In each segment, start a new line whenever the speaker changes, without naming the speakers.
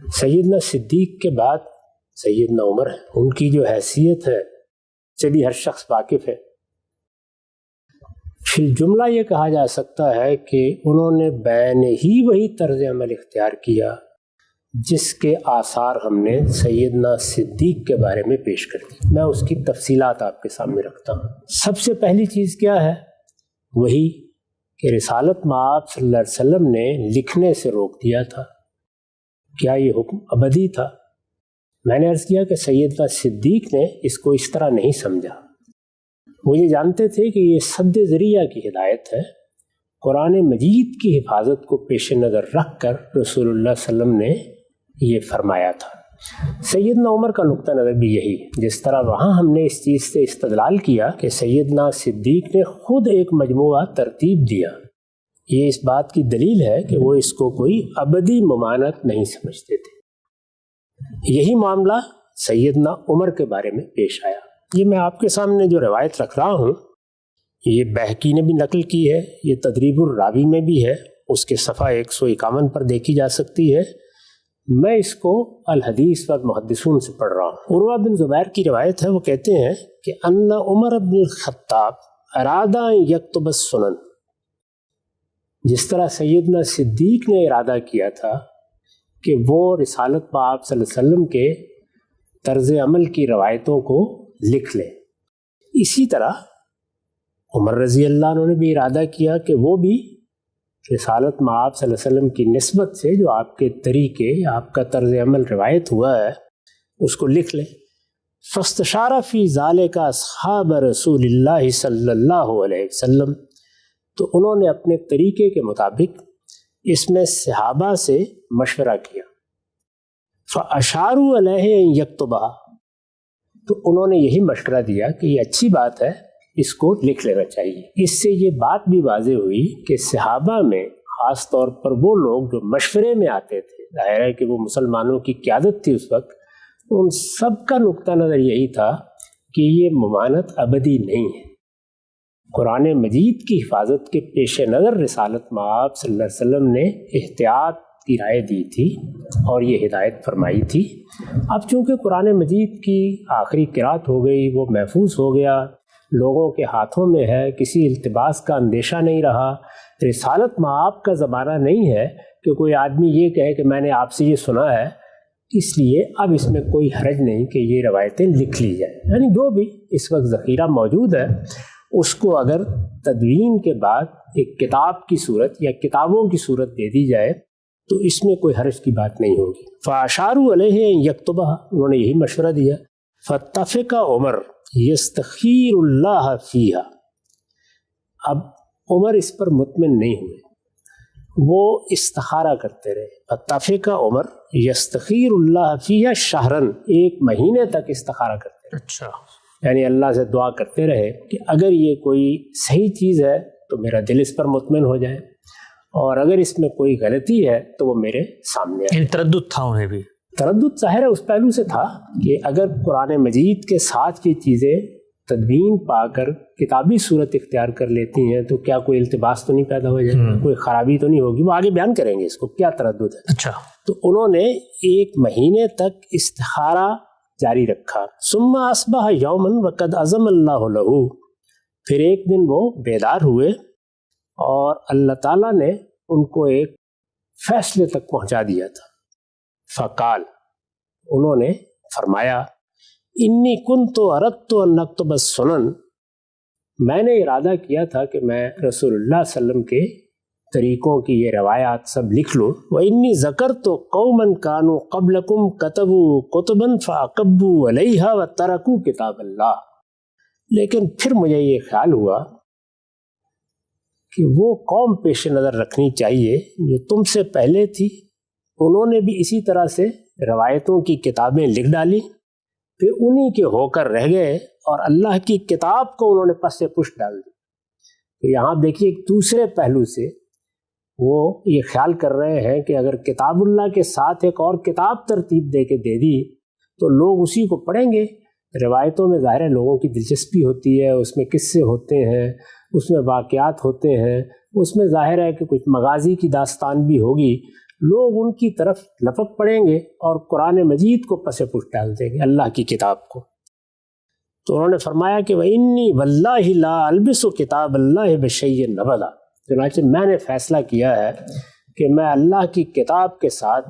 سیدنا صدیق کے بعد سیدنا عمر ہیں. ان کی جو حیثیت ہے چلی ہر شخص واقف ہے. فی الجملہ یہ کہا جا سکتا ہے کہ انہوں نے بین ہی وہی طرز عمل اختیار کیا جس کے آثار ہم نے سیدنا صدیق کے بارے میں پیش کر دی. میں اس کی تفصیلات آپ کے سامنے رکھتا ہوں. سب سے پہلی چیز کیا ہے؟ وہی کہ رسالت مآب صلی اللہ علیہ وسلم نے لکھنے سے روک دیا تھا. کیا یہ حکم ابدی تھا؟ میں نے عرض کیا کہ سیدنا صدیق نے اس کو اس طرح نہیں سمجھا. وہ یہ جانتے تھے کہ یہ سد ذریعہ کی ہدایت ہے. قرآن مجید کی حفاظت کو پیش نظر رکھ کر رسول اللہ صلی اللہ علیہ وسلم نے یہ فرمایا تھا. سیدنا عمر کا نقطہ نظر بھی یہی ہے. جس طرح وہاں ہم نے اس چیز سے استدلال کیا کہ سیدنا صدیق نے خود ایک مجموعہ ترتیب دیا، یہ اس بات کی دلیل ہے کہ وہ اس کو کوئی ابدی ممانعت نہیں سمجھتے تھے. یہی معاملہ سیدنا عمر کے بارے میں پیش آیا. یہ میں آپ کے سامنے جو روایت رکھ رہا ہوں یہ بہقی نے بھی نقل کی ہے، یہ تدریب الراوی میں بھی ہے، اس کے صفحہ 151 پر دیکھی جا سکتی ہے. میں اس کو الحدیث و محدثون سے پڑھ رہا ہوں. عروہ بن زبیر کی روایت ہے، وہ کہتے ہیں کہ ان عمر بن الخطاب ارادہ یکتب السنن. جس طرح سیدنا صدیق نے ارادہ کیا تھا کہ وہ رسالت مآب صلی اللہ علیہ وسلم کے طرز عمل کی روایتوں کو لکھ لیں، اسی طرح عمر رضی اللہ عنہ نے بھی ارادہ کیا کہ وہ بھی رسالت مآب صلی اللہ علیہ وسلم کی نسبت سے جو آپ کے طریقے، آپ کا طرز عمل روایت ہوا ہے اس کو لکھ لیں. فاستشار فی ذالک اصحاب رسول اللہ صلی اللہ علیہ وسلم. تو انہوں نے اپنے طریقے کے مطابق اس میں صحابہ سے مشورہ کیا. فاشاروا علیہ ان یکتبھا. تو انہوں نے یہی مشورہ دیا کہ یہ اچھی بات ہے، اس کو لکھ لینا چاہیے. اس سے یہ بات بھی واضح ہوئی کہ صحابہ میں خاص طور پر وہ لوگ جو مشورے میں آتے تھے، ظاہر ہے کہ وہ مسلمانوں کی قیادت تھی اس وقت، ان سب کا نقطہ نظر یہی تھا کہ یہ ممانعت ابدی نہیں ہے. قرآن مجید کی حفاظت کے پیش نظر رسالت مآب صلی اللہ علیہ وسلم نے احتیاط کی رائے دی تھی اور یہ ہدایت فرمائی تھی. اب چونکہ قرآن مجید کی آخری قرأت ہو گئی، وہ محفوظ ہو گیا، لوگوں کے ہاتھوں میں ہے، کسی التباس کا اندیشہ نہیں رہا. رسالت مآب کا زمانہ نہیں ہے کہ کوئی آدمی یہ کہے کہ میں نے آپ سے یہ سنا ہے، اس لیے اب اس میں کوئی حرج نہیں کہ یہ روایتیں لکھ لی جائیں. یعنی جو بھی اس وقت ذخیرہ موجود ہے اس کو اگر تدوین کے بعد ایک کتاب کی صورت یا کتابوں کی صورت دے دی جائے تو اس میں کوئی حرج کی بات نہیں ہوگی. فاشاروا علیہ ان یکتبھا. انہوں نے یہی مشورہ دیا. فاتفق عمر یستخیر اللہ فیہا. اب عمر اس پر مطمئن نہیں ہوئے، وہ استخارہ کرتے رہے. فاتفق عمر یستخیر اللہ فیہا شہرن. ایک مہینے تک استخارہ کرتے رہے.
اچھا،
یعنی اللہ سے دعا کرتے رہے کہ اگر یہ کوئی صحیح چیز ہے تو میرا دل اس پر مطمئن ہو جائے، اور اگر اس میں کوئی غلطی ہے تو وہ میرے سامنے آئے.
تردد تھا انہیں بھی.
تردد ظاہر ہے اس پہلو سے تھا کہ اگر قرآن مجید کے ساتھ یہ چیزیں تدوین پا کر کتابی صورت اختیار کر لیتی ہیں تو کیا کوئی التباس تو نہیں پیدا ہو جائے، کوئی خرابی تو نہیں ہوگی. وہ آگے بیان کریں گے اس کو کیا تردد ہے.
اچھا،
تو انہوں نے ایک مہینے تک استخارہ جاری رکھا. ثم اصبح یوما وقد عزم اللہ لہ. پھر ایک دن وہ بیدار ہوئے اور اللہ تعالیٰ نے ان کو ایک فیصلے تک پہنچا دیا تھا. فقال. انہوں نے فرمایا انی کنت اردت ان اکتب السنن. میں نے ارادہ کیا تھا کہ میں رسول اللہ صلی اللہ علیہ وسلم کے طریقوں کی یہ روایات سب لکھ لوں. وَإِنِّي ذَكَرْتُ قَوْمًا كَانُوا قَبْلَكُمْ كَتَبُوا كُتُبًا فَعَقَبُّوا عَلَيْهَا وَتَرَكُوا كِتَابَ اللَّهِ. لیکن پھر مجھے یہ خیال ہوا کہ وہ قوم پیش نظر رکھنی چاہیے جو تم سے پہلے تھی. انہوں نے بھی اسی طرح سے روایتوں کی کتابیں لکھ ڈالی، پھر انہی کے ہو کر رہ گئے اور اللہ کی کتاب کو انہوں نے پس سے پشت ڈال دی. تو یہاں دیکھیے ایک دوسرے پہلو سے وہ یہ خیال کر رہے ہیں کہ اگر کتاب اللہ کے ساتھ ایک اور کتاب ترتیب دے کے دے دی تو لوگ اسی کو پڑھیں گے. روایتوں میں ظاہر ہے لوگوں کی دلچسپی ہوتی ہے، اس میں قصے ہوتے ہیں، اس میں واقعات ہوتے ہیں، اس میں ظاہر ہے کہ کچھ مغازی کی داستان بھی ہوگی. لوگ ان کی طرف لپک پڑیں گے اور قرآن مجید کو پس پش ڈال دیں گے، اللہ کی کتاب کو۔ تو انہوں نے فرمایا کہ وَإِنِّي وَاللَّهِ لَا أَلْبِسُ كِتَابَ اللَّهِ بِشَيْءٍ أَبَدًا، چنانچہ میں نے فیصلہ کیا ہے کہ میں اللہ کی کتاب کے ساتھ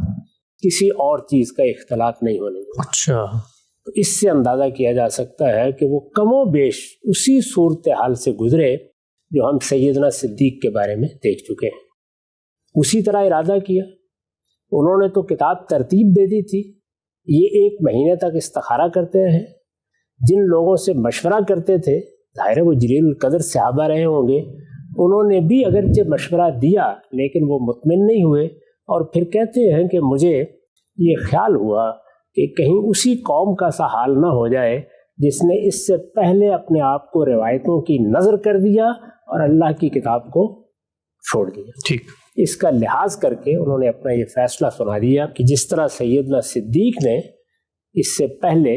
کسی اور چیز کا اختلاط نہیں ہونے دوں۔
اچھا،
تو اس سے اندازہ کیا جا سکتا ہے کہ وہ کم و بیش اسی صورتحال سے گزرے جو ہم سیدنا صدیق کے بارے میں دیکھ چکے ہیں۔ اسی طرح ارادہ کیا، انہوں نے تو کتاب ترتیب دے دی تھی، یہ 1 مہینے تک استخارہ کرتے رہے، جن لوگوں سے مشورہ کرتے تھے، ظاہر ہے وہ جلیل القدر صحابہ رہے ہوں گے، انہوں نے بھی اگرچہ مشورہ دیا لیکن وہ مطمئن نہیں ہوئے، اور پھر کہتے ہیں کہ مجھے یہ خیال ہوا کہ کہیں اسی قوم کا سا حال نہ ہو جائے جس نے اس سے پہلے اپنے آپ کو روایتوں کی نظر کر دیا اور اللہ کی کتاب کو چھوڑ دیا۔
ٹھیک،
اس کا لحاظ کر کے انہوں نے اپنا یہ فیصلہ سنا دیا کہ جس طرح سیدنا صدیق نے اس سے پہلے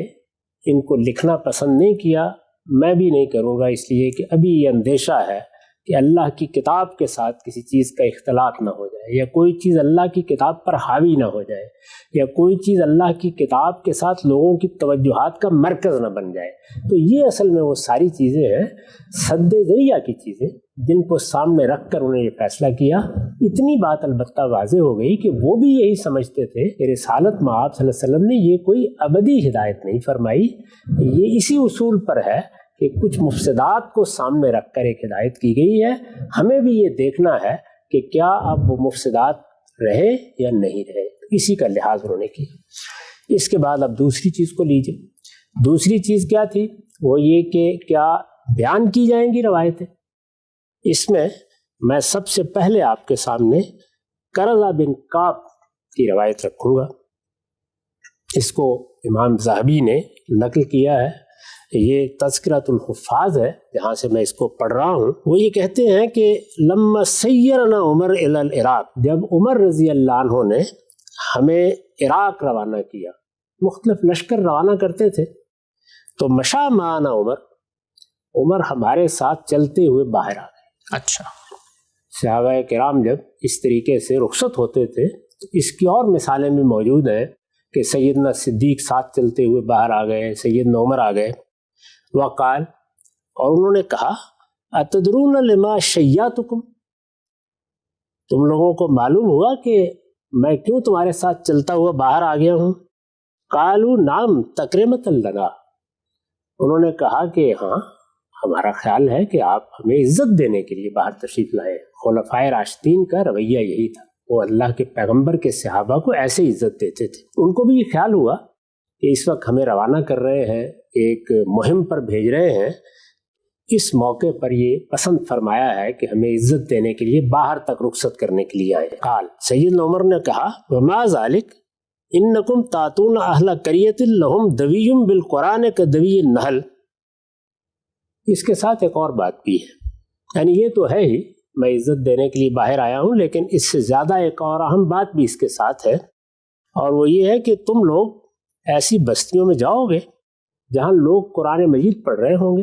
ان کو لکھنا پسند نہیں کیا، میں بھی نہیں کروں گا، اس لیے کہ ابھی یہ اندیشہ ہے کہ اللہ کی کتاب کے ساتھ کسی چیز کا اختلاط نہ ہو جائے، یا کوئی چیز اللہ کی کتاب پر حاوی نہ ہو جائے، یا کوئی چیز اللہ کی کتاب کے ساتھ لوگوں کی توجہات کا مرکز نہ بن جائے۔ تو یہ اصل میں وہ ساری چیزیں ہیں، سد ذریعہ کی چیزیں، جن کو سامنے رکھ کر انہیں یہ فیصلہ کیا۔ اتنی بات البتہ واضح ہو گئی کہ وہ بھی یہی سمجھتے تھے کہ رسالت میں آپ صلی اللہ علیہ وسلم نے یہ کوئی ابدی ہدایت نہیں فرمائی، یہ اسی اصول پر ہے کہ کچھ مفسدات کو سامنے رکھ کر ایک ہدایت کی گئی ہے، ہمیں بھی یہ دیکھنا ہے کہ کیا اب وہ مفسدات رہے یا نہیں رہے، اسی کا لحاظ انہوں نے کیا۔ اس کے بعد اب دوسری چیز کو لیجئے، دوسری چیز کیا تھی؟ وہ یہ کہ کیا بیان کی جائیں گی روایتیں۔ اس میں میں سب سے پہلے آپ کے سامنے قرظہ بن کعب کی روایت رکھوں گا۔ اس کو امام ذہبی نے نقل کیا ہے، یہ تذکرۃ الحفاظ ہے جہاں سے میں اس کو پڑھ رہا ہوں۔ وہ یہ کہتے ہیں کہ لما سیرنا عمر الی العراق، جب عمر رضی اللہ عنہ نے ہمیں عراق روانہ کیا، مختلف لشکر روانہ کرتے تھے، تو مشا معنا عمر ہمارے ساتھ چلتے ہوئے باہر آ گئے۔
اچھا،
صحابہ کرام جب اس طریقے سے رخصت ہوتے تھے تو اس کی اور مثالیں بھی موجود ہیں کہ سیدنا صدیق ساتھ چلتے ہوئے باہر آ گئے، سیدنا عمر آ گئے۔ وقال، اور انہوں نے کہا، اتدرون لما شیعتکم، تم لوگوں کو معلوم ہوا کہ میں کیوں تمہارے ساتھ چلتا ہوا باہر آ گیا ہوں؟ قالوا نعم تکرمۃ لنا، انہوں نے کہا کہ ہاں، ہمارا خیال ہے کہ آپ ہمیں عزت دینے کے لیے باہر تشریف لائے۔ خلفائے راشدین کا رویہ یہی تھا، وہ اللہ کے پیغمبر کے صحابہ کو ایسے عزت دیتے تھے۔ ان کو بھی یہ خیال ہوا کہ اس وقت ہمیں روانہ کر رہے ہیں، ایک مہم پر بھیج رہے ہیں، اس موقع پر یہ پسند فرمایا ہے کہ ہمیں عزت دینے کے لیے باہر تک رخصت کرنے کے لیے آئے۔ قال، سیدنا عمر نے کہا، وما ذالک انکم تاتون اہل قریۃ لہم دوی بالقرآن کدوی النحل۔ اس کے ساتھ ایک اور بات بھی ہے، یعنی یہ تو ہے ہی میں عزت دینے کے لیے باہر آیا ہوں، لیکن اس سے زیادہ ایک اور اہم بات بھی اس کے ساتھ ہے، اور وہ یہ ہے کہ تم لوگ ایسی بستیوں میں جاؤ گے جہاں لوگ قرآن مجید پڑھ رہے ہوں گے،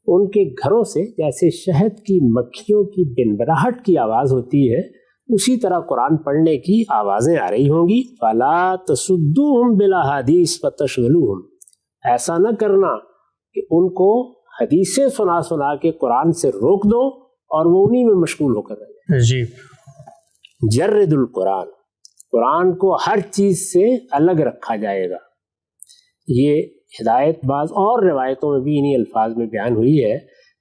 ان کے گھروں سے جیسے شہد کی مکھیوں کی بنبراہٹ کی آواز ہوتی ہے، اسی طرح قرآن پڑھنے کی آوازیں آ رہی ہوں گی۔ فَلَا تَصُدُّوهُمْ بِالْأَحَادِيثِ فَتَشْغِلُوهُمْ، ایسا نہ کرنا کہ ان کو حدیثیں سنا سنا کے قرآن سے روک دو اور وہ انہی میں مشغول ہو کر رہے۔
جی،
جرد القرآن، قرآن کو ہر چیز سے الگ رکھا جائے گا۔ یہ ہدایت بعض اور روایتوں میں بھی انہی الفاظ میں بیان ہوئی ہے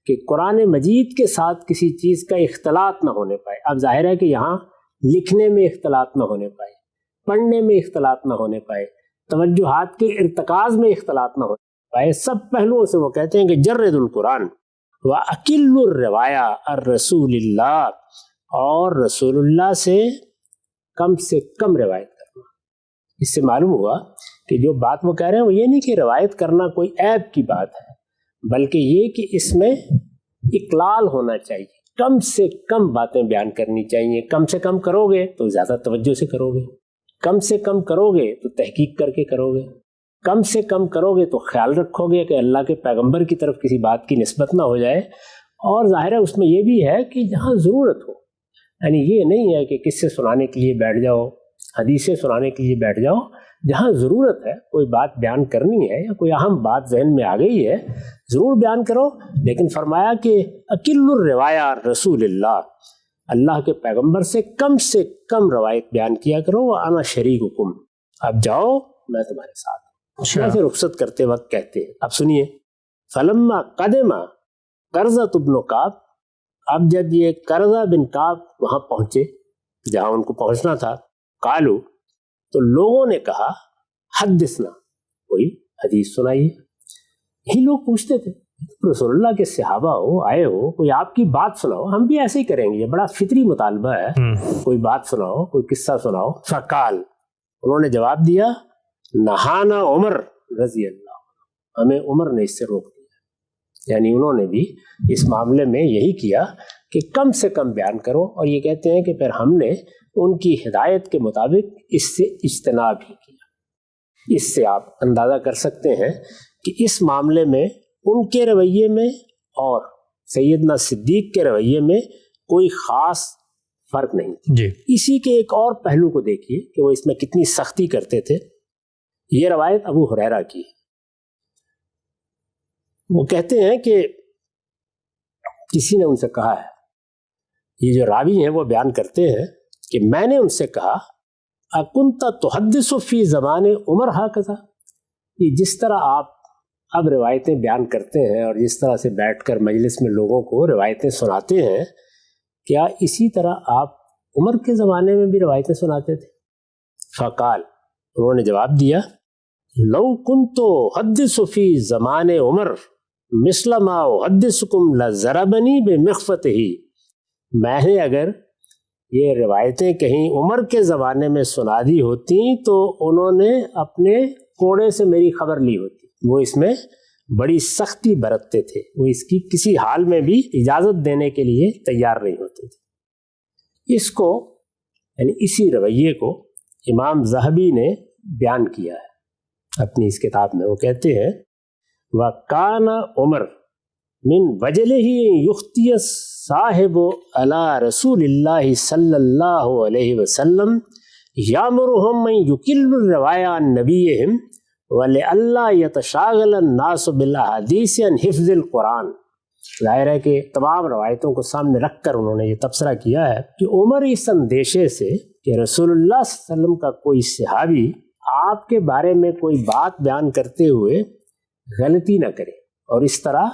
کہ قرآن مجید کے ساتھ کسی چیز کا اختلاط نہ ہونے پائے۔ اب ظاہر ہے کہ یہاں لکھنے میں اختلاط نہ ہونے پائے، پڑھنے میں اختلاط نہ ہونے پائے، توجہات کے ارتکاز میں اختلاط نہ ہونے پائے، سب پہلوؤں سے وہ کہتے ہیں کہ جرد القرآن وَأَقِلُّ الرِّوَایَةَ الرَّسُولِ اللہ، اور رسول اللہ سے کم روایت کرنا۔ اس سے معلوم ہوا کہ جو بات وہ کہہ رہے ہیں وہ یہ نہیں کہ روایت کرنا کوئی عیب کی بات ہے، بلکہ یہ کہ اس میں اقلال ہونا چاہیے، کم سے کم باتیں بیان کرنی چاہیے۔ کم سے کم کرو گے تو زیادہ توجہ سے کرو گے، کم سے کم کرو گے تو تحقیق کر کے کرو گے، کم سے کم کرو گے تو خیال رکھو گے کہ اللہ کے پیغمبر کی طرف کسی بات کی نسبت نہ ہو جائے، اور ظاہر ہے اس میں یہ بھی ہے کہ جہاں ضرورت ہو، یعنی یہ نہیں ہے کہ کس سے سنانے کے لیے بیٹھ جاؤ حدیثیں سنانے کے لیے بیٹھ جاؤ، جہاں ضرورت ہے، کوئی بات بیان کرنی ہے یا کوئی اہم بات ذہن میں آ گئی ہے ضرور بیان کرو، لیکن فرمایا کہ اکل الروایہ رسول اللہ کے پیغمبر سے کم روایت بیان کیا کرو، وانا شریککم، اب جاؤ میں تمہارے ساتھ۔ ایسے رخصت کرتے وقت کہتے ہیں۔ اب سنیے، فلما قدم قرظہ بن کعب، اب جب یہ قرظہ بن کعب وہاں پہنچے جہاں ان کو پہنچنا تھا، قالو، تو لوگوں نے کہا حدثنا، کوئی حدیث سنائیے۔ یہی لوگ پوچھتے تھے، رسول اللہ کے صحابہ ہو، آئے ہو، کوئی آپ کی بات سناؤ، ہم بھی ایسے ہی کریں گے، یہ بڑا فطری مطالبہ ہے، کوئی بات سناؤ، کوئی قصہ سناؤ۔ فقال، انہوں نے جواب دیا، نہانا عمر رضی اللہ عنہ، ہمیں عمر نے اس سے روک دیا، یعنی انہوں نے بھی اس معاملے میں یہی کیا کہ کم سے کم بیان کرو، اور یہ کہتے ہیں کہ پھر ہم نے ان کی ہدایت کے مطابق اس سے اجتناب ہی کیا۔ اس سے آپ اندازہ کر سکتے ہیں کہ اس معاملے میں ان کے رویے میں اور سیدنا صدیق کے رویے میں کوئی خاص فرق نہیں جی۔ اسی کے ایک اور پہلو کو دیکھیے کہ وہ اس میں کتنی سختی کرتے تھے۔ یہ روایت ابو ہریرہ کی ہے، وہ کہتے ہیں کہ کسی نے ان سے کہا ہے، یہ جو راوی ہیں وہ بیان کرتے ہیں کہ میں نے ان سے کہا اکنت تحدث فی زمان عمر ہکذا، یہ جس طرح آپ اب روایتیں بیان کرتے ہیں اور جس طرح سے بیٹھ کر مجلس میں لوگوں کو روایتیں سناتے ہیں، کیا اسی طرح آپ عمر کے زمانے میں بھی روایتیں سناتے تھے؟ فقال، انہوں نے جواب دیا، لو کنت احدث فی زمان عمر مثل ما احدثکم لضربنی بمخفتہ، میں نے اگر یہ روایتیں کہیں عمر کے زمانے میں سنا دی ہوتی تو انہوں نے اپنے کوڑے سے میری خبر لی ہوتی۔ وہ اس میں بڑی سختی برتتے تھے، وہ اس کی کسی حال میں بھی اجازت دینے کے لیے تیار نہیں ہوتے تھے۔ اس کو یعنی اسی رویے کو امام ذہبی نے بیان کیا ہے اپنی اس کتاب میں، وہ کہتے ہیں وَكَانَ عمر من وجلہ یختی صاحب علی رسول اللہ صلی اللہ علیہ وسلم یامرہم من یکل الروایہ عن نبیہم وَلِأَلَّا يَتَشَاغَلَ النَّاسُ بِالْأَحَادِيثِ عن حفظ القرآن۔ ظاہر ہے کہ تمام روایتوں کو سامنے رکھ کر انہوں نے یہ تبصرہ کیا ہے کہ عمر اس اندیشے سے کہ رسول اللہ صلی اللہ علیہ وسلم کا کوئی صحابی آپ کے بارے میں کوئی بات بیان کرتے ہوئے غلطی نہ کرے اور اس طرح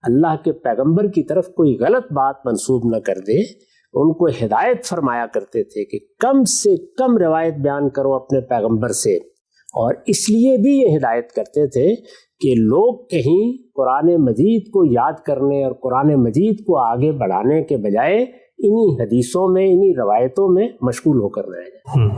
اللہ کے پیغمبر کی طرف کوئی غلط بات منسوب نہ کر دے، ان کو ہدایت فرمایا کرتے تھے کہ کم سے کم روایت بیان کرو اپنے پیغمبر سے، اور اس لیے بھی یہ ہدایت کرتے تھے کہ لوگ کہیں قرآن مجید کو یاد کرنے اور قرآن مجید کو آگے بڑھانے کے بجائے انہی حدیثوں میں، انہی روایتوں میں مشغول ہو کر رہ جائیں۔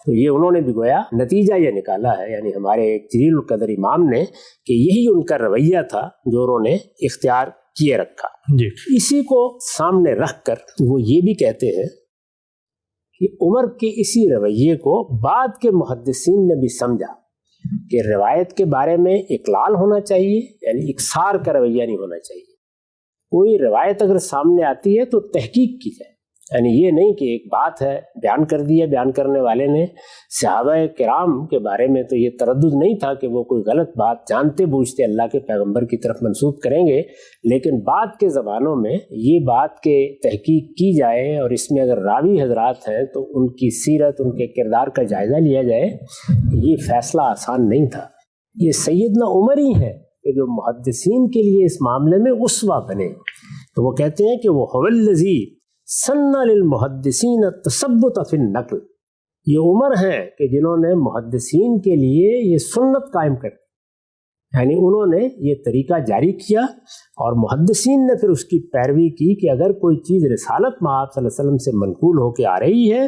تو یہ انہوں نے بھی گویا نتیجہ یہ نکالا ہے، یعنی ہمارے ایک جلیل القدر امام نے، کہ یہی ان کا رویہ تھا جو انہوں نے اختیار کیے رکھا جی۔ اسی کو سامنے رکھ کر وہ یہ بھی کہتے ہیں کہ عمر کے اسی رویے کو بعد کے محدثین نے بھی سمجھا کہ روایت کے بارے میں اقلال ہونا چاہیے، یعنی اکثار کا رویہ نہیں ہونا چاہیے۔ کوئی روایت اگر سامنے آتی ہے تو تحقیق کی جائے، یعنی یہ نہیں کہ ایک بات ہے بیان کر دی ہے، بیان کرنے والے نے صحابہ کرام کے بارے میں تو یہ تردد نہیں تھا کہ وہ کوئی غلط بات جانتے بوجھتے اللہ کے پیغمبر کی طرف منسوب کریں گے، لیکن بعد کے زمانوں میں یہ بات کے تحقیق کی جائے اور اس میں اگر راوی حضرات ہیں تو ان کی سیرت، ان کے کردار کا جائزہ لیا جائے، یہ فیصلہ آسان نہیں تھا۔ یہ سیدنا عمر ہی ہے کہ جو محدثین کے لیے اس معاملے میں اسوہ بنے۔ تو وہ کہتے ہیں کہ وہ هو الذی سن للمحدثین التثبت فی النقل، یہ عمر ہیں کہ جنہوں نے محدثین کے لیے یہ سنت قائم کر دی، یعنی انہوں نے یہ طریقہ جاری کیا اور محدثین نے پھر اس کی پیروی کی کہ اگر کوئی چیز رسالت مآب صلی اللہ علیہ وسلم سے منقول ہو کے آ رہی ہے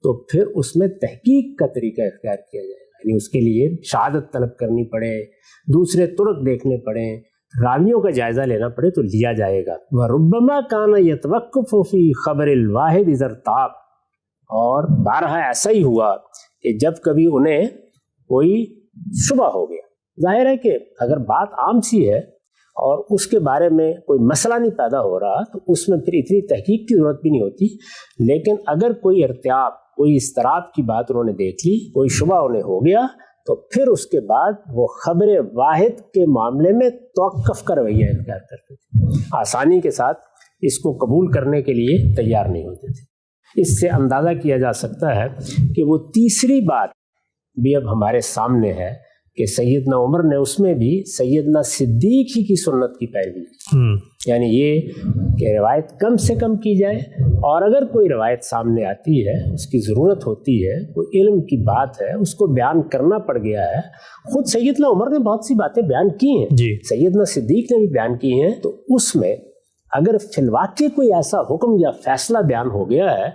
تو پھر اس میں تحقیق کا طریقہ اختیار کیا جائے، یعنی اس کے لیے شہادت طلب کرنی پڑے، دوسرے طرق دیکھنے پڑیں، راویوں کا جائزہ لینا پڑے تو لیا جائے گا۔ وَرُبَّمَا كَانَ يَتَوَقَّفُ فِي خَبَرِ الْوَاحِدِ إِذَا ارْتَابَ، اور بارہا ایسا ہی ہوا کہ جب کبھی انہیں کوئی شبہ ہو گیا، ظاہر ہے کہ اگر بات عام سی ہے اور اس کے بارے میں کوئی مسئلہ نہیں پیدا ہو رہا تو اس میں پھر اتنی تحقیق کی ضرورت بھی نہیں ہوتی، لیکن اگر کوئی ارتیاب کوئی اضطراب کی بات انہوں نے دیکھ لی، کوئی شبہ انہیں ہو گیا، تو پھر اس کے بعد وہ خبر واحد کے معاملے میں توقف کا رویہ اختیار کرتے تھے، آسانی کے ساتھ اس کو قبول کرنے کے لیے تیار نہیں ہوتے تھے۔ اس سے اندازہ کیا جا سکتا ہے کہ وہ تیسری بات بھی اب ہمارے سامنے ہے کہ سیدنا عمر نے اس میں بھی سیدنا صدیق ہی کی سنت کی پیروی کی، یعنی یہ کہ روایت کم سے کم کی جائے، اور اگر کوئی روایت سامنے آتی ہے، اس کی ضرورت ہوتی ہے، کوئی علم کی بات ہے، اس کو بیان کرنا پڑ گیا ہے۔ خود سیدنا عمر نے بہت سی باتیں بیان کی ہیں، سیدنا صدیق نے بھی بیان کی ہیں، تو اس میں اگر فی الواقع کوئی ایسا حکم یا فیصلہ بیان ہو گیا ہے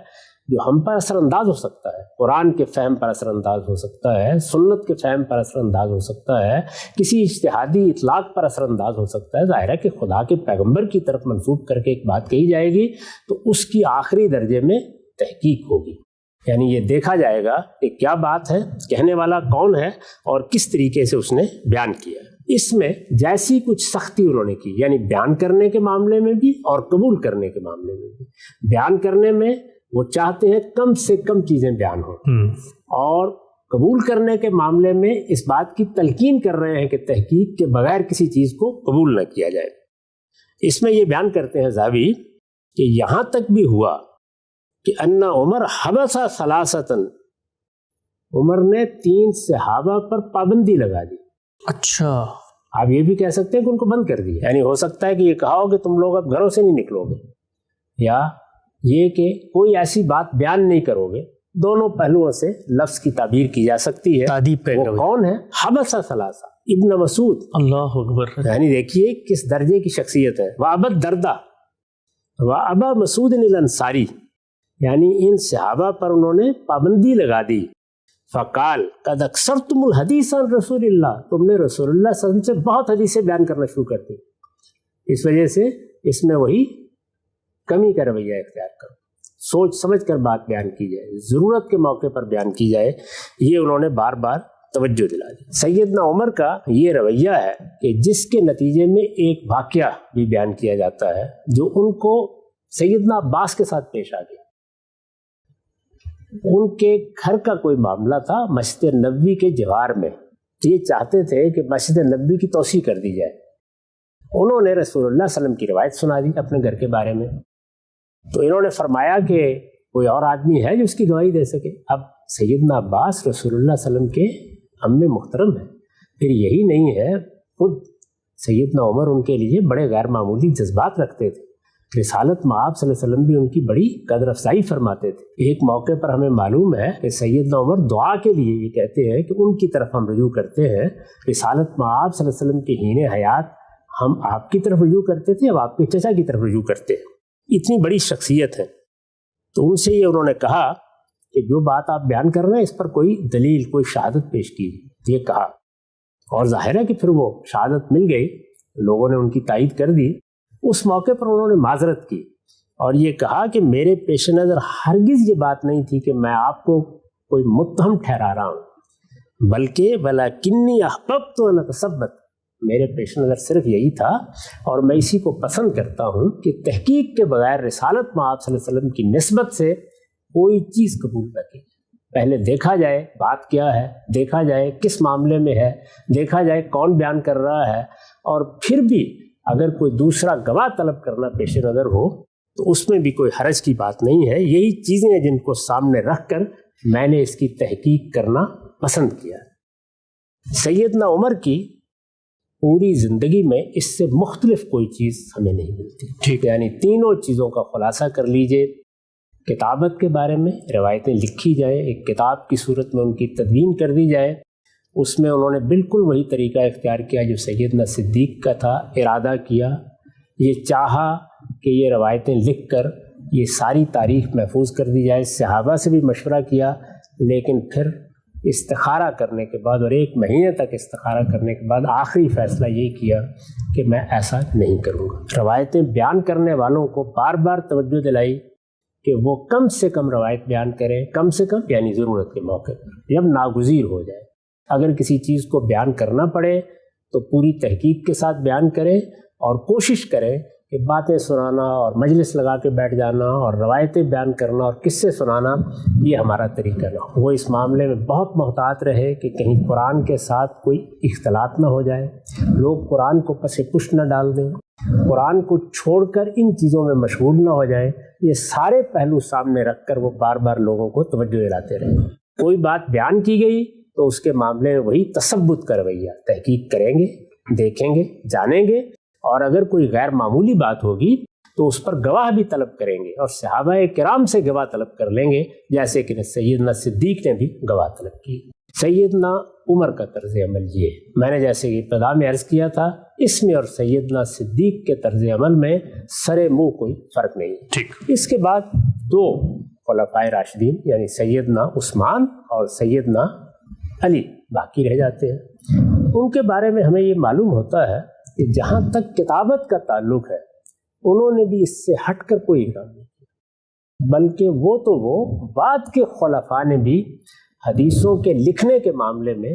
جو ہم پر اثر انداز ہو سکتا ہے، قرآن کے فہم پر اثر انداز ہو سکتا ہے، سنت کے فہم پر اثر انداز ہو سکتا ہے، کسی اجتہادی اطلاق پر اثر انداز ہو سکتا ہے، ظاہر ہے کہ خدا کے پیغمبر کی طرف منسوب کر کے ایک بات کہی جائے گی تو اس کی آخری درجے میں تحقیق ہوگی، یعنی یہ دیکھا جائے گا کہ کیا بات ہے، کہنے والا کون ہے اور کس طریقے سے اس نے بیان کیا ہے۔ اس میں جیسی کچھ سختی انہوں نے کی، یعنی بیان کرنے کے معاملے میں بھی اور قبول کرنے کے معاملے میں بھی۔ بیان کرنے میں وہ چاہتے ہیں کم سے کم چیزیں بیان ہوں، اور قبول کرنے کے معاملے میں اس بات کی تلقین کر رہے ہیں کہ تحقیق کے بغیر کسی چیز کو قبول نہ کیا جائے۔ اس میں یہ بیان کرتے ہیں زاوی کہ یہاں تک بھی ہوا کہ ان عمر حبس ثلاثتاً، عمر نے 3 صحابہ پر پابندی لگا دی۔
اچھا،
آپ یہ بھی کہہ سکتے ہیں کہ ان کو بند کر دیا، یعنی ہو سکتا ہے کہ یہ کہا ہو کہ تم لوگ اب گھروں سے نہیں نکلو گے، یا یہ کہ کوئی ایسی بات بیان نہیں کرو گے۔ دونوں پہلوؤں سے لفظ کی تعبیر کی جا سکتی ہے۔ وہ کون ہے؟ حبس ثلاثہ، ابن مسعود،
اللہ اکبر،
یعنی دیکھیے کس درجے کی شخصیت ہے۔ وابد دردہ وابا مسعود الانصاری، یعنی ان صحابہ پر انہوں نے پابندی لگا دی۔ فقال قد اکثرتم الحدیث عن رسول اللہ، تم نے رسول اللہ صلی اللہ علیہ وسلم سے بہت حدیثیں بیان کرنا شروع کر دی، اس وجہ سے اس میں وہی کمی کا رویہ اختیار کرو، سوچ سمجھ کر بات بیان کی جائے، ضرورت کے موقع پر بیان کی جائے، یہ انہوں نے بار بار توجہ دلا دی۔ سیدنا عمر کا یہ رویہ ہے کہ جس کے نتیجے میں ایک واقعہ بھی بیان کیا جاتا ہے جو ان کو سیدنا عباس کے ساتھ پیش آ گیا۔ ان کے گھر کا کوئی معاملہ تھا مسجد نبوی کے جوار میں، یہ چاہتے تھے کہ مسجد نبوی کی توسیع کر دی جائے۔ انہوں نے رسول اللہ صلی اللہ علیہ وسلم کی روایت سنا دی اپنے گھر کے بارے میں، تو انہوں نے فرمایا کہ کوئی اور آدمی ہے جو اس کی گواہی دے سکے۔ اب سیدنا عباس رسول اللہ صلی اللہ علیہ وسلم کے عم محترم ہیں، پھر یہی نہیں ہے، خود سیدنا عمر ان کے لیے بڑے غیر معمولی جذبات رکھتے تھے، رسالت مآب صلی اللہ علیہ وسلم بھی ان کی بڑی قدر افزائی فرماتے تھے۔ ایک موقع پر ہمیں معلوم ہے کہ سیدنا عمر دعا کے لیے یہ کہتے ہیں کہ ان کی طرف ہم رجوع کرتے ہیں، رسالت مآب صلی اللہ علیہ وسلم کے حین حیات ہم آپ کی طرف رجوع کرتے تھے، اب آپ کے چچا کی طرف رجوع کرتے ہیں۔ اتنی بڑی شخصیت ہے، تو ان سے یہ انہوں نے کہا کہ جو بات آپ بیان کر رہے ہیں اس پر کوئی دلیل، کوئی شہادت پیش کی، یہ کہا، اور ظاہر ہے کہ پھر وہ شہادت مل گئی، لوگوں نے ان کی تائید کر دی۔ اس موقع پر انہوں نے معذرت کی اور یہ کہا کہ میرے پیش نظر ہرگز یہ بات نہیں تھی کہ میں آپ کو کوئی متہم ٹھہرا رہا ہوں، بلکہ وَلَكِنِّي أَحْبَبْتُ أَنْ أَتَثَبَّتَ، میرے پیش نظر صرف یہی تھا، اور میں اسی کو پسند کرتا ہوں کہ تحقیق کے بغیر رسالت مآب صلی اللہ علیہ وسلم کی نسبت سے کوئی چیز قبول نہ کی، پہلے دیکھا جائے بات کیا ہے، دیکھا جائے کس معاملے میں ہے، دیکھا جائے کون بیان کر رہا ہے، اور پھر بھی اگر کوئی دوسرا گواہ طلب کرنا پیش نظر ہو تو اس میں بھی کوئی حرج کی بات نہیں ہے۔ یہی چیزیں ہیں جن کو سامنے رکھ کر میں نے اس کی تحقیق کرنا پسند کیا۔ سیدنا عمر کی پوری زندگی میں اس سے مختلف کوئی چیز ہمیں نہیں ملتی، ٹھیک، یعنی تینوں چیزوں کا خلاصہ کر لیجئے، کتابت کے بارے میں روایتیں لکھی جائیں، ایک کتاب کی صورت میں ان کی تدوین کر دی جائے، اس میں انہوں نے بالکل وہی طریقہ اختیار کیا جو سیدنا صدیق کا تھا، ارادہ کیا، یہ چاہا کہ یہ روایتیں لکھ کر یہ ساری تاریخ محفوظ کر دی جائے، صحابہ سے بھی مشورہ کیا، لیکن پھر استخارہ کرنے کے بعد اور 1 مہینے تک استخارہ کرنے کے بعد آخری فیصلہ یہ کیا کہ میں ایسا نہیں کروں گا۔ روایتیں بیان کرنے والوں کو بار بار توجہ دلائی کہ وہ کم سے کم روایت بیان کریں، کم سے کم یعنی ضرورت کے موقع پر، جب ناگزیر ہو جائے، اگر کسی چیز کو بیان کرنا پڑے تو پوری تحقیق کے ساتھ بیان کریں اور کوشش کریں کہ باتیں سنانا اور مجلس لگا کے بیٹھ جانا اور روایتیں بیان کرنا اور قصے سنانا یہ ہمارا طریقہ نہ ہو۔ وہ اس معاملے میں بہت محتاط رہے کہ کہیں قرآن کے ساتھ کوئی اختلاط نہ ہو جائے، لوگ قرآن کو پس پش نہ ڈال دیں، قرآن کو چھوڑ کر ان چیزوں میں مشغول نہ ہو جائے۔ یہ سارے پہلو سامنے رکھ کر وہ بار بار لوگوں کو توجہ دلاتے رہے۔ کوئی بات بیان کی گئی تو اس کے معاملے میں وہی تثبت کا رویہ، تحقیق کریں گے، دیکھیں گے، جانیں گے، اور اگر کوئی غیر معمولی بات ہوگی تو اس پر گواہ بھی طلب کریں گے، اور صحابہ کرام سے گواہ طلب کر لیں گے، جیسے کہ سیدنا صدیق نے بھی گواہ طلب کی۔ سیدنا عمر کا طرز عمل یہ ہے، میں نے جیسے کہ ابتدا میں عرض کیا تھا، اس میں اور سیدنا صدیق کے طرز عمل میں سرے منہ کوئی فرق نہیں ہے۔
ٹھیک۔
اس کے بعد دو خلفائے راشدین یعنی سیدنا عثمان اور سیدنا علی باقی رہ جاتے ہیں۔ ان کے بارے میں ہمیں یہ معلوم ہوتا ہے کہ جہاں تک کتابت کا تعلق ہے انہوں نے بھی اس سے ہٹ کر کوئی اقدام نہیں کیا، بلکہ وہ بعد کے خلفاء نے بھی حدیثوں کے لکھنے کے معاملے میں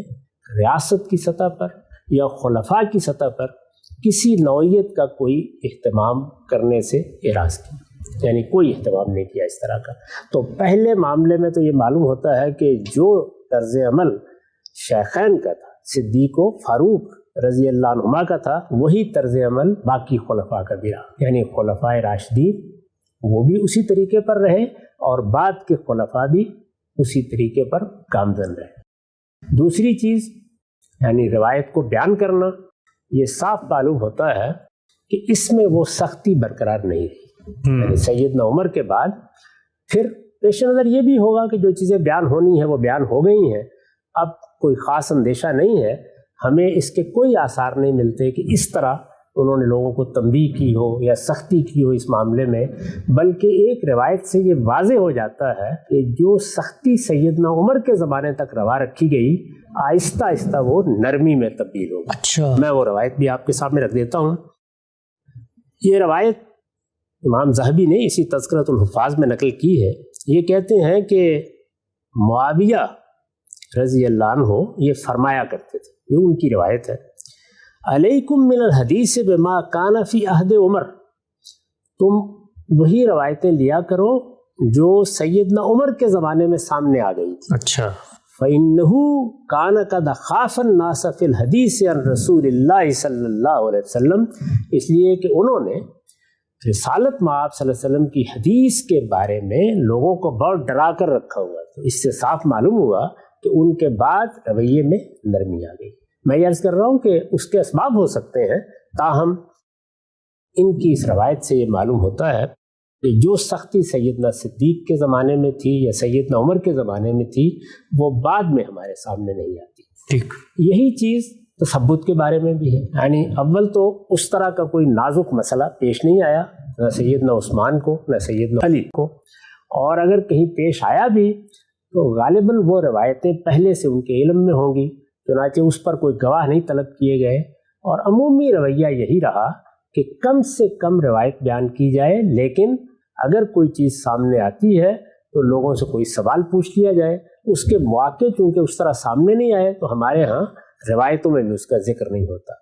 ریاست کی سطح پر یا خلفاء کی سطح پر کسی نوعیت کا کوئی اہتمام کرنے سے اعراض کیا، یعنی کوئی اہتمام نہیں کیا اس طرح کا۔ تو پہلے معاملے میں تو یہ معلوم ہوتا ہے کہ جو طرز عمل شیخین کا تھا، صدیق و فاروق رضی اللہ عنہما کا تھا، وہی طرز عمل باقی خلفاء کا بھی رہا، یعنی خلفائے راشدین وہ بھی اسی طریقے پر رہے اور بعد کے خلفاء بھی اسی طریقے پر گامزن رہے۔ دوسری چیز یعنی روایت کو بیان کرنا، یہ صاف معلوم ہوتا ہے کہ اس میں وہ سختی برقرار نہیں رہی، یعنی سیدنا عمر کے بعد پھر پیش نظر یہ بھی ہوگا کہ جو چیزیں بیان ہونی ہیں وہ بیان ہو گئی ہیں، اب کوئی خاص اندیشہ نہیں ہے، ہمیں اس کے کوئی آثار نہیں ملتے کہ اس طرح انہوں نے لوگوں کو تنبیہ کی ہو یا سختی کی ہو اس معاملے میں، بلکہ ایک روایت سے یہ واضح ہو جاتا ہے کہ جو سختی سیدنا عمر کے زمانے تک روا رکھی گئی آہستہ آہستہ وہ نرمی میں تبدیل ہو گئی۔
اچھا،
میں وہ روایت بھی آپ کے سامنے رکھ دیتا ہوں۔ یہ روایت امام ذہبی نے اسی تذکرۃ الحفاظ میں نقل کی ہے۔ یہ کہتے ہیں کہ معاویہ رضی اللہ عنہ یہ فرمایا کرتے تھے، یہ ان کی روایت ہے، علیکم من الحدیث بما کان فی عہد عمر، تم وہی روایتیں لیا کرو جو سیدنا عمر کے زمانے میں سامنے آ گئی تھی۔
اچھا،
فَإِنَّهُ كَانَ قَدْ خَافَ النَّاسَ فِي الْحَدِيثِ عَنْ رَسُولِ اللَّهِ صلی اللہ علیہ وسلم، اس لیے کہ انہوں نے رسالت مآب صلی اللہ علیہ وسلم کی حدیث کے بارے میں لوگوں کو بہت ڈرا کر رکھا ہوا تھا۔ اس سے صاف معلوم ہوا کہ ان کے بعد رویے میں نرمی آ گئی۔ میں یہ عرض کر رہا ہوں کہ اس کے اسباب ہو سکتے ہیں، تاہم ان کی اس روایت سے یہ معلوم ہوتا ہے کہ جو سختی سیدنا صدیق کے زمانے میں تھی یا سیدنا عمر کے زمانے میں تھی وہ بعد میں ہمارے سامنے نہیں آتی۔
ٹھیک،
یہی چیز تثبت کے بارے میں بھی ہے، یعنی اول تو اس طرح کا کوئی نازک مسئلہ پیش نہیں آیا نہ سیدنا عثمان کو نہ سیدنا علی کو، اور اگر کہیں پیش آیا بھی تو غالباً وہ روایتیں پہلے سے ان کے علم میں ہوں گی، چنانچہ اس پر کوئی گواہ نہیں طلب کیے گئے، اور عمومی رویہ یہی رہا کہ کم سے کم روایت بیان کی جائے، لیکن اگر کوئی چیز سامنے آتی ہے تو لوگوں سے کوئی سوال پوچھ لیا جائے۔ اس کے مواقع چونکہ اس طرح سامنے نہیں آئے تو ہمارے ہاں روایتوں میں بھی اس کا ذکر نہیں ہوتا۔